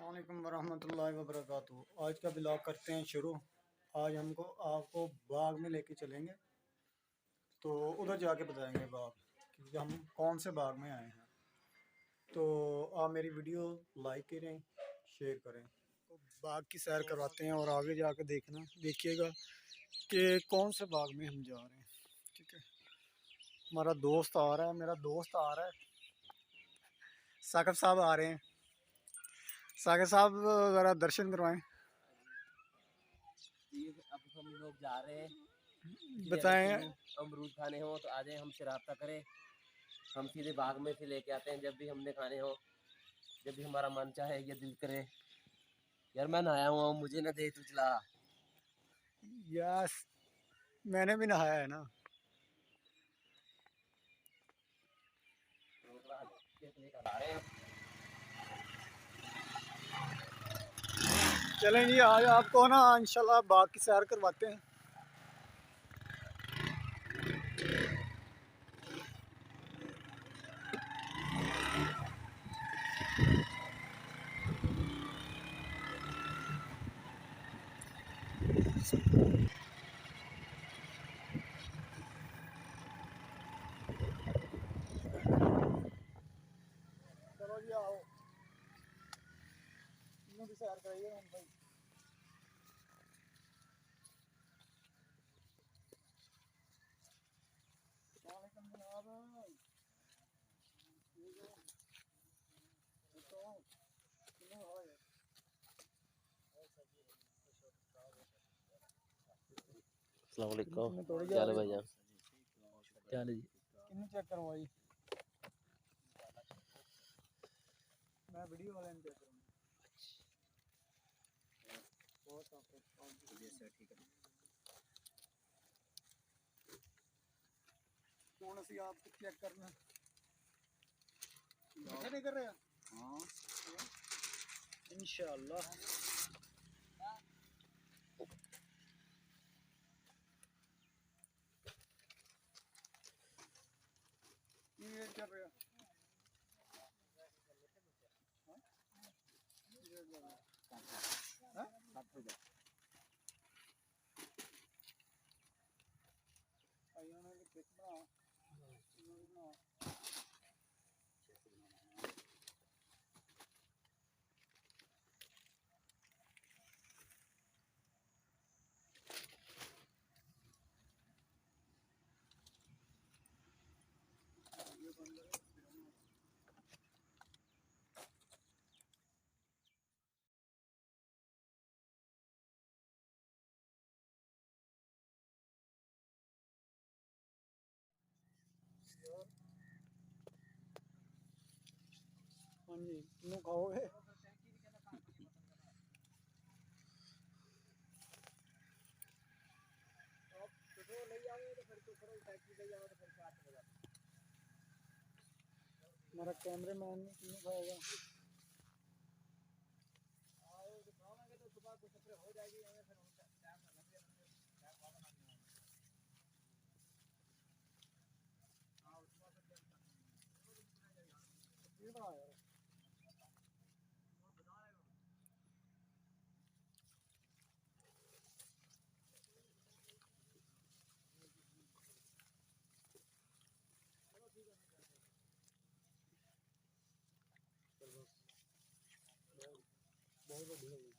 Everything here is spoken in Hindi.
अस्सलामुअलैकुम वरहमतुल्लाहि वबरकातुहू। आज का ब्लॉग करते हैं शुरू। आज हमको आपको बाग में लेके चलेंगे, तो उधर जाके बताएंगे बाग कि हम कौन से बाग में आए हैं। तो आप मेरी वीडियो लाइक करें, शेयर करें, तो बाग की सैर करवाते हैं और आगे जाके देखिएगा कि कौन से बाग में हम जा रहे हैं। ठीक है, हमारा दोस्त आ रहा है, मेरा दोस्त आ रहा है, साकिब साहब आ रहे हैं। साकिब साहब ज़रा दर्शन करवाएं। अब हम लोग जा रहे हैं, बताएं। अमरूद खाने हो तो आ जाए, हमसे रब्ता करें, हम सीधे बाग में से लेके आते हैं जब भी हमने खाने हो, जब भी हमारा मन चाहे या दिल करे। यार मैं नहाया हुआ हूँ, मुझे ना दे तू चला। यस, मैंने भी नहाया है ना। चलें जी, आज आपको ना इंशाल्लाह बाग की सैर करवाते हैं। चलो जी आओ, इन्हों भी सैर कराइए हम भाई। वालेकुम जनाब। अस्सलाम वालेकुम, क्या हाल है भाईजान? क्या हाल है जी? किन्नू चेक करवाई, मैं वीडियो वाले चेक करूँगा। कौन सी आप चेक करना नहीं कर रहे? हाँ इंशाल्लाह। ये कर रहे हो? हाँ जी, किन्नू खाओगे? हमारा कैमरे मैन किन्नू खाएगा? बहुत बढ़िया।